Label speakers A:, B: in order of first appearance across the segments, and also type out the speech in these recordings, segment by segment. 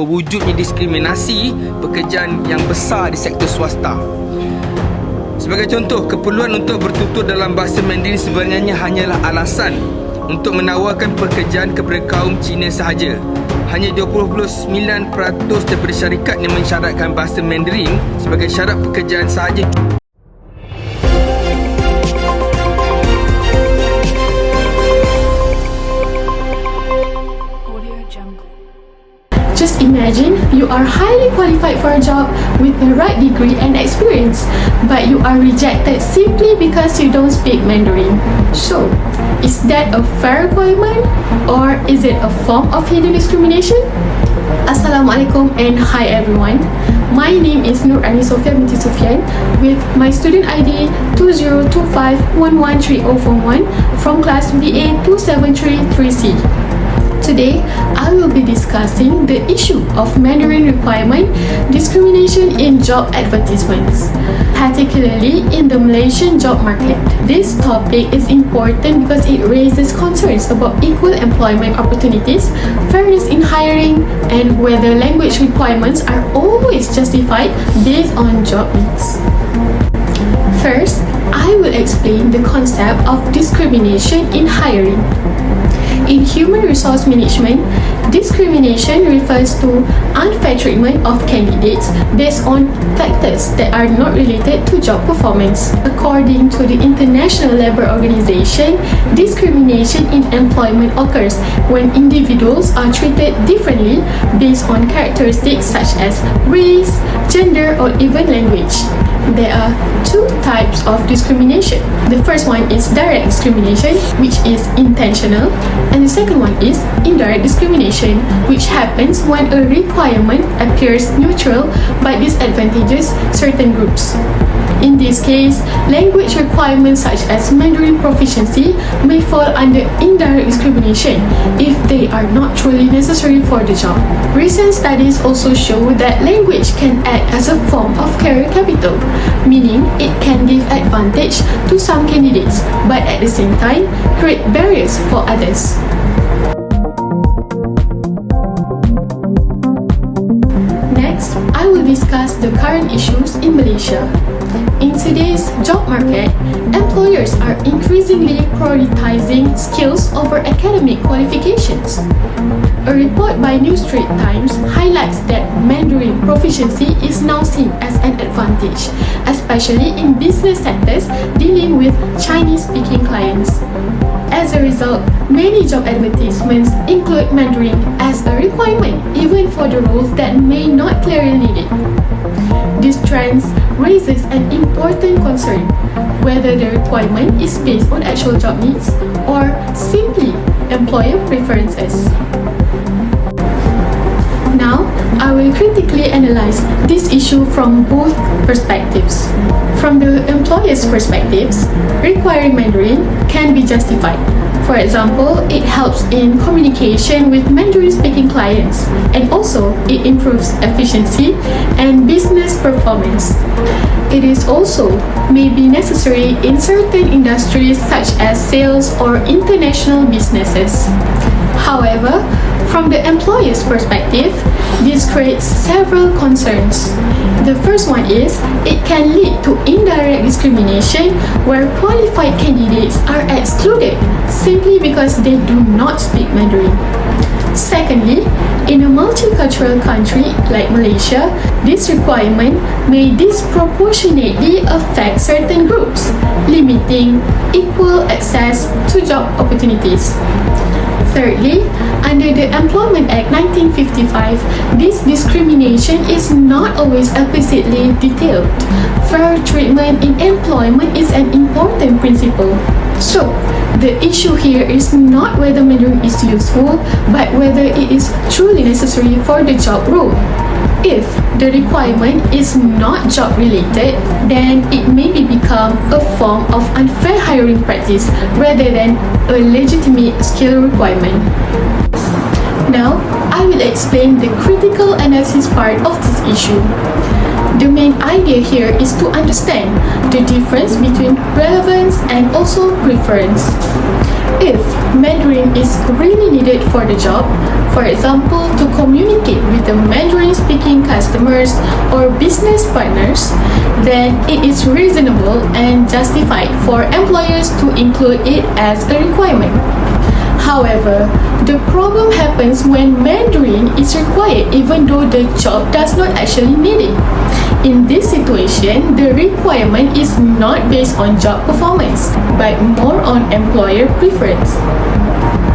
A: Wujudnya diskriminasi pekerjaan yang besar di sektor swasta. Sebagai contoh, keperluan untuk bertutur dalam bahasa Mandarin sebenarnya hanyalah alasan untuk menawarkan pekerjaan kepada kaum Cina sahaja. Hanya 29% daripada syarikat yang mensyaratkan bahasa Mandarin sebagai syarat pekerjaan sahaja.
B: Just imagine you are highly qualified for a job with the right degree and experience, but you are rejected simply because you don't speak Mandarin. So, is that a fair requirement or is it a form of hidden discrimination? Assalamualaikum and hi everyone. My name is Nur Ani Sofia binti Sufyan with my student ID 2025113041 from class BA 2733C. Today, I will be discussing the issue of Mandarin requirement discrimination in job advertisements, particularly in the Malaysian job market. This topic is important because it raises concerns about equal employment opportunities, fairness in hiring, and whether language requirements are always justified based on job needs. First, I will explain the concept of discrimination in hiring. In human resource management, discrimination refers to unfair treatment of candidates based on factors that are not related to job performance. According to the International Labour Organization, discrimination in employment occurs when individuals are treated differently based on characteristics such as race, gender, or even language. There are two types of discrimination. The first one is direct discrimination, which is intentional, and the second one is indirect discrimination, which happens when a requirement appears neutral but disadvantages certain groups. In this case, language requirements such as Mandarin proficiency may fall under indirect discrimination if they are not truly necessary for the job. Recent studies also show that language can act as a form of career capital, meaning it can give advantage to some candidates, but at the same time, create barriers for others. Next, I will discuss the current issues in Malaysia. In today's job market, employers are increasingly prioritizing skills over academic qualifications. A report by New Straits Times highlights that Mandarin proficiency is now seen as an advantage, especially in business sectors dealing with Chinese-speaking clients. As a result, many job advertisements include Mandarin as a requirement, even for the roles that may not clearly need it. This trend raises an important concern, whether the requirement is based on actual job needs or simply employer preferences. Now, I will critically analyze this issue from both perspectives. From the employer's perspectives, requiring Mandarin can be justified. For example, it helps in communication with Mandarin-speaking clients, and also it improves efficiency and business performance. It is also may be necessary in certain industries such as sales or international businesses. However, from the employer's perspective, this creates several concerns. The first one is it can lead to indirect discrimination where qualified candidates are excluded simply because they do not speak Mandarin. Secondly, in a multicultural country like Malaysia, this requirement may disproportionately affect certain groups, limiting equal access to job opportunities. Thirdly, under the Employment Act 1955, this discrimination is not always explicitly detailed. Fair treatment in employment is an important principle. So, the issue here is not whether Mandarin is useful, but whether it is truly necessary for the job role. If the requirement is not job related, then it may become a form of unfair hiring practice rather than a legitimate skill requirement. Now, I will explain the critical analysis part of this issue. The main idea here is to understand the difference between relevance and also preference. If Mandarin is really needed for the job, for example, to communicate with the Mandarin-speaking customers or business partners, then it is reasonable and justified for employers to include it as a requirement. However, the problem happens when Mandarin is required even though the job does not actually need it. In this situation, the requirement is not based on job performance, but more on employer preference.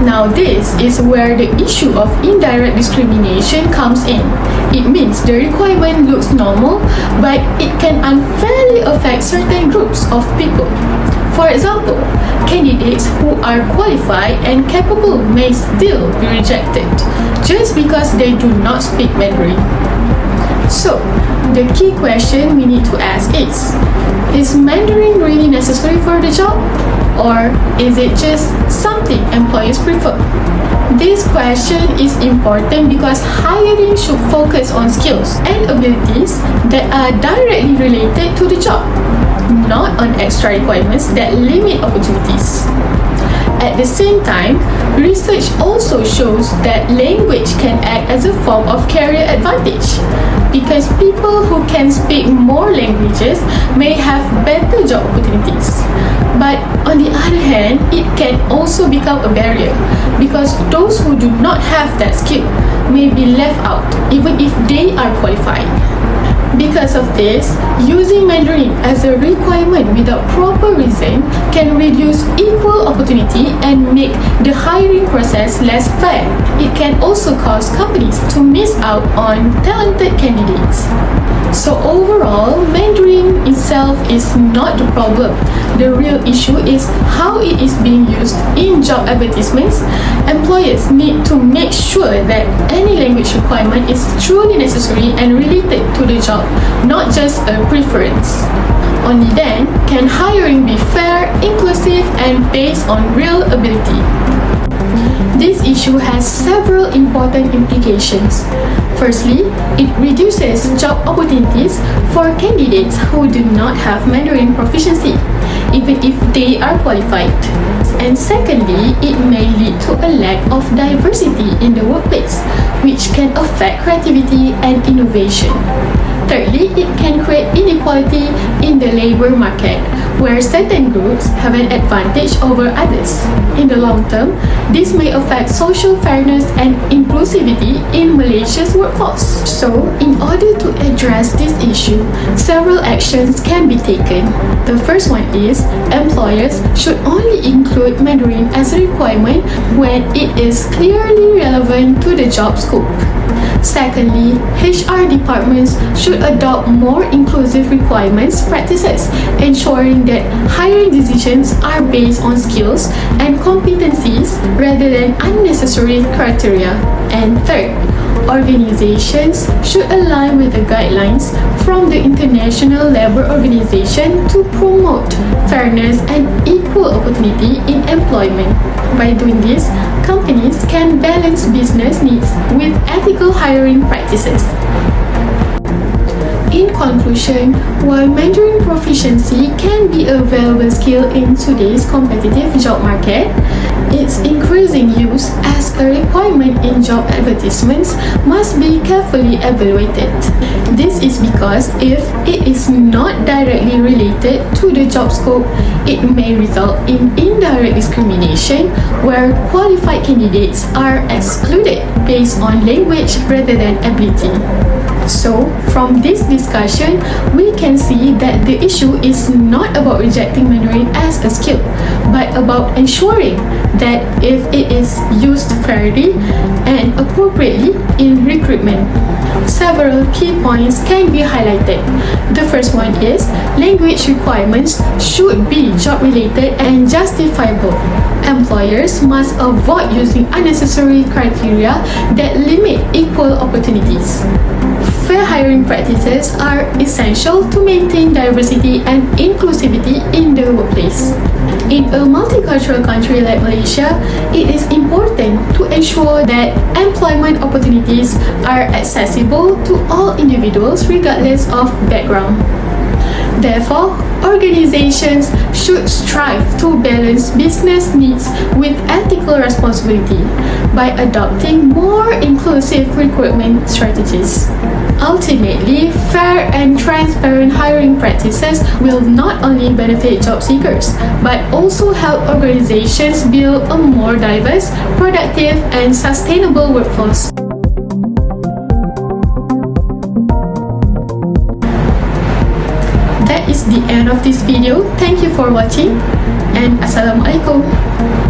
B: Now this is where the issue of indirect discrimination comes in. It means the requirement looks normal, but it can unfairly affect certain groups of people. For example, candidates who are qualified and capable may still be rejected just because they do not speak Mandarin. So, the key question we need to ask is Mandarin really necessary for the job? Or is it just something employers prefer? This question is important because hiring should focus on skills and abilities that are directly related to the job, not on extra requirements that limit opportunities. At the same time, research also shows that language can act as a form of career advantage because people who can speak more languages may have better job opportunities. But on the other hand, it can also become a barrier because those who do not have that skill may be left out even if they are qualified. Because of this, using Mandarin as a requirement without proper reason can reduce equal opportunity and make the hiring process less fair. It can also cause companies to miss out on talented candidates. So overall, Mandarin itself is not the problem. The real issue is how it is being used in job advertisements. Employers need to make sure that any language requirement is truly necessary and related to the job, not just a preference. Only then can hiring be fair, inclusive, and based on real ability. This issue has several important implications. Firstly, it reduces job opportunities for candidates who do not have Mandarin proficiency, even if they are qualified. And secondly, it may lead to a lack of diversity in the workplace, which can affect creativity and innovation. Thirdly, it can create inequality in the labor market, where certain groups have an advantage over others. In the long term, this may affect social fairness and inclusivity in Malaysia's workforce. So, in order to address this issue, several actions can be taken. The first one is employers should only include Mandarin as a requirement when it is clearly relevant to the job scope. Secondly, HR departments should adopt more inclusive requirements practices, ensuring that hiring decisions are based on skills and competencies rather than unnecessary criteria. And third, organizations should align with the guidelines from the International Labour Organization to promote fairness and equal opportunity in employment. By doing this, companies can balance business needs with ethical hiring practices. In conclusion, while Mandarin proficiency can be a valuable skill in today's competitive job market, its increasing use as a requirement in job advertisements must be carefully evaluated. This is because if it is not directly related to the job scope, it may result in indirect discrimination where qualified candidates are excluded based on language rather than ability. So, from this discussion, we can see that the issue is not about rejecting Mandarin as a skill, but about ensuring that if it is used fairly and appropriately in recruitment. Several key points can be highlighted. The first one is language requirements should be job-related and justifiable. Employers must avoid using unnecessary criteria that limit equal opportunities. Fair hiring practices are essential to maintain diversity and inclusivity in the workplace. In a multicultural country like Malaysia, it is important to ensure that employment opportunities are accessible to all individuals regardless of background. Therefore, organizations should strive to balance business needs with ethical responsibility by adopting more inclusive recruitment strategies. Ultimately, fair and transparent hiring practices will not only benefit job seekers, but also help organizations build a more diverse, productive, and sustainable workforce. That is the end of this video. Thank you for watching and Assalamualaikum.